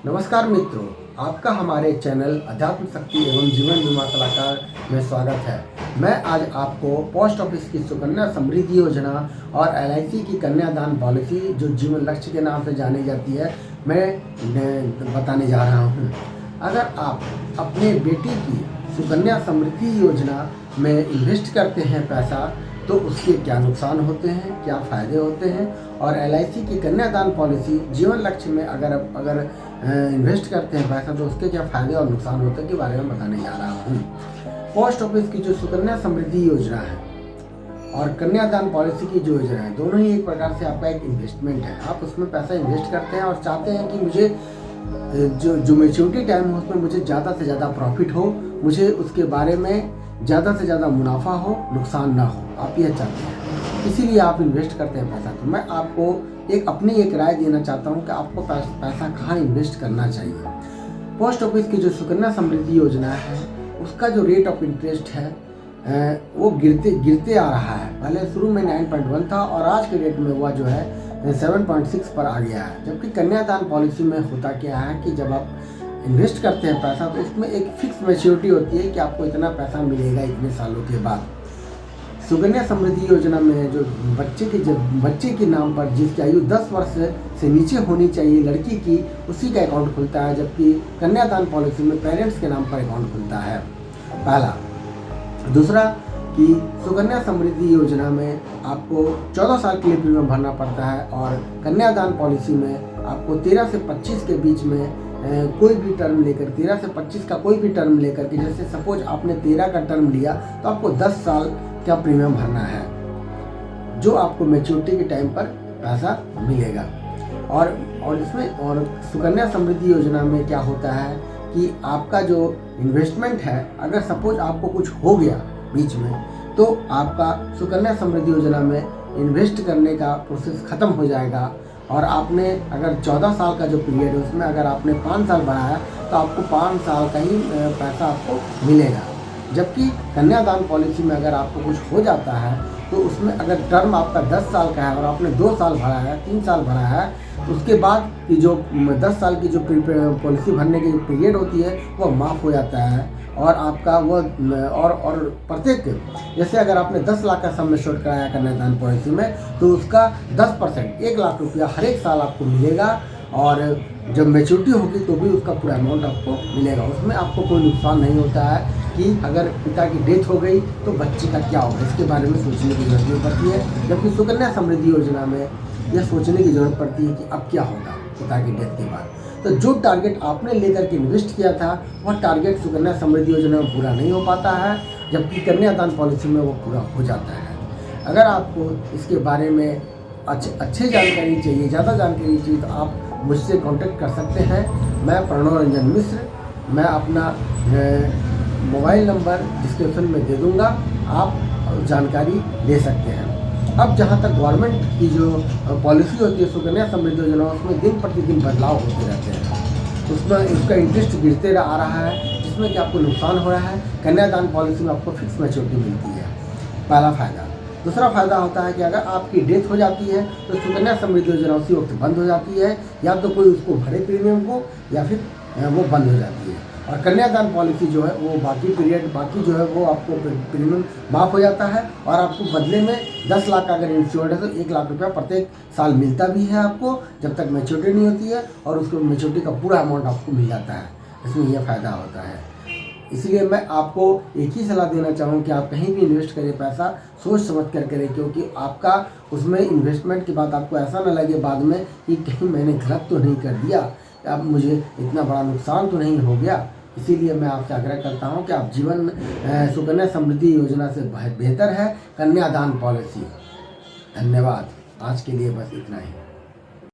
नमस्कार मित्रों, आपका हमारे चैनल अध्यात्म शक्ति एवं जीवन बीमा सलाहकार में स्वागत है। मैं आज आपको पोस्ट ऑफिस की सुकन्या समृद्धि योजना और LIC की कन्यादान पॉलिसी जो जीवन लक्ष्य के नाम से जानी जाती है, मैं बताने जा रहा हूँ। अगर आप अपने बेटी की सुकन्या समृद्धि योजना में इन्वेस्ट करते हैं पैसा, तो उसके क्या नुकसान होते हैं, क्या फ़ायदे होते हैं, और LIC की कन्यादान पॉलिसी जीवन लक्ष्य में अगर इन्वेस्ट करते हैं पैसा, तो उसके क्या फ़ायदे और नुकसान होते हैं के बारे में बताने जा रहा हूँ। पोस्ट ऑफिस की जो सुकन्या समृद्धि योजना है और कन्यादान पॉलिसी की जो योजना है, दोनों ही एक प्रकार से आपका एक इन्वेस्टमेंट है। आप उसमें पैसा इन्वेस्ट करते हैं और चाहते हैं कि मुझे जो मैच्योरिटी टाइम हो उसमें मुझे ज़्यादा से ज़्यादा प्रॉफिट हो, मुझे उसके बारे में ज़्यादा से ज़्यादा मुनाफा हो, नुकसान ना हो, आप यह चाहते हैं, इसीलिए आप इन्वेस्ट करते हैं पैसा। तो मैं आपको अपनी एक राय देना चाहता हूं कि आपको पैसा कहां इन्वेस्ट करना चाहिए। पोस्ट ऑफिस की जो सुकन्या समृद्धि योजना है, उसका जो रेट ऑफ इंटरेस्ट है वो गिरते आ रहा है। पहले शुरू में 9.1 था और आज के डेट में हुआ जो है 7.6 पर आ गया है। जबकि कन्यादान पॉलिसी में होता क्या है कि जब आप इन्वेस्ट करते हैं पैसा, तो उसमें एक फिक्स मैच्योरिटी होती है कि आपको इतना पैसा मिलेगा इतने सालों के बाद। सुकन्या समृद्धि योजना में जो बच्चे के नाम पर जिसकी आयु 10 वर्ष से नीचे होनी चाहिए लड़की की, उसी का अकाउंट खुलता है। जबकि कन्यादान पॉलिसी में पेरेंट्स के नाम पर अकाउंट खुलता है, पहला। दूसरा कि सुकन्या समृद्धि योजना में आपको 14 साल के लिए प्रीमियम भरना पड़ता है, और कन्यादान पॉलिसी में आपको 13 से 25 के बीच में कोई भी टर्म लेकर, 13 से 25 का कोई भी टर्म लेकर के, जैसे सपोज आपने 13 का टर्म लिया तो आपको 10 साल का प्रीमियम भरना है, जो आपको मैच्योरिटी के टाइम पर पैसा मिलेगा। और इसमें सुकन्या समृद्धि योजना में क्या होता है कि आपका जो इन्वेस्टमेंट है, अगर सपोज आपको कुछ हो गया बीच में, तो आपका सुकन्या समृद्धि योजना में इन्वेस्ट करने का प्रोसेस ख़त्म हो जाएगा। और आपने अगर 14 साल का जो पीरियड है उसमें अगर आपने 5 साल बढ़ाया तो आपको 5 साल का ही पैसा आपको मिलेगा। जबकि कन्यादान पॉलिसी में अगर आपको कुछ हो जाता है तो उसमें अगर टर्म आपका 10 साल का है और आपने 2 साल भरा है, 3 साल भरा है, तो उसके बाद की जो 10 साल की जो पॉलिसी भरने की जो पीरियड होती है वो माफ़ हो जाता है। और आपका वो और प्रत्येक, जैसे अगर आपने 10 लाख का सम एश्योर्ड कराया कन्यादान पॉलिसी में, तो उसका 10% 1 लाख रुपया हर एक साल आपको मिलेगा। और जब मैच्योरिटी होगी तो भी उसका पूरा अमाउंट आपको मिलेगा। उसमें आपको कोई नुकसान नहीं होता है कि अगर पिता की डेथ हो गई तो बच्चे का क्या होगा, इसके बारे में सोचने की जरूरत नहीं पड़ती है। जबकि सुकन्या समृद्धि योजना में यह सोचने की जरूरत पड़ती है कि अब क्या होगा पिता की डेथ के बाद। तो जो टारगेट आपने लेकर के इन्वेस्ट किया था, वह टारगेट सुकन्या समृद्धि योजना में पूरा नहीं हो पाता है, जबकि कन्यादान पॉलिसी में वो पूरा हो जाता है। अगर आपको इसके बारे में अच्छी जानकारी चाहिए, ज़्यादा जानकारी चाहिए, तो आप मुझसे कांटेक्ट कर सकते हैं। मैं प्रणव रंजन मिश्र, मैं अपना मोबाइल नंबर डिस्क्रिप्शन में दे दूंगा, आप जानकारी ले सकते हैं। अब जहाँ तक गवर्नमेंट की जो पॉलिसी होती है सुकन्या समृद्धि योजना, उसमें दिन प्रतिदिन बदलाव होते रहते हैं। उसमें उसका इंटरेस्ट गिरते आ रहा है, जिसमें कि आपको नुकसान हो रहा है। कन्यादान पॉलिसी में आपको फिक्स मैच्योरिटी मिलती है, पहला फ़ायदा। दूसरा फ़ायदा होता है कि अगर आपकी डेथ हो जाती है तो सुकन्या समृद्धि योजना उसी वक्त बंद हो जाती है, या तो कोई उसको भरे प्रीमियम को, या फिर वो बंद हो जाती है। और कन्यादान पॉलिसी जो है वो बाकी जो है वो आपको प्रीमियम माफ़ हो जाता है, और आपको बदले में 10 लाख का अगर इंश्योर्ड है तो 1 लाख रुपया प्रत्येक साल मिलता भी है आपको, जब तक मैच्योरिटी नहीं होती है, और उसको मैच्योरिटी का पूरा अमाउंट आपको मिल जाता है। इसमें यह फ़ायदा होता है। इसलिए मैं आपको एक ही सलाह देना चाहूँ कि आप कहीं भी इन्वेस्ट करें पैसा, सोच समझ कर करें, क्योंकि आपका उसमें इन्वेस्टमेंट के बाद आपको ऐसा ना लगे बाद में कि कहीं मैंने गलत तो नहीं कर दिया, अब मुझे इतना बड़ा नुकसान तो नहीं हो गया। इसीलिए मैं आपसे आग्रह करता हूं कि आप जीवन सुकन्या समृद्धि योजना से बेहतर है कन्यादान पॉलिसी। धन्यवाद, आज के लिए बस इतना ही।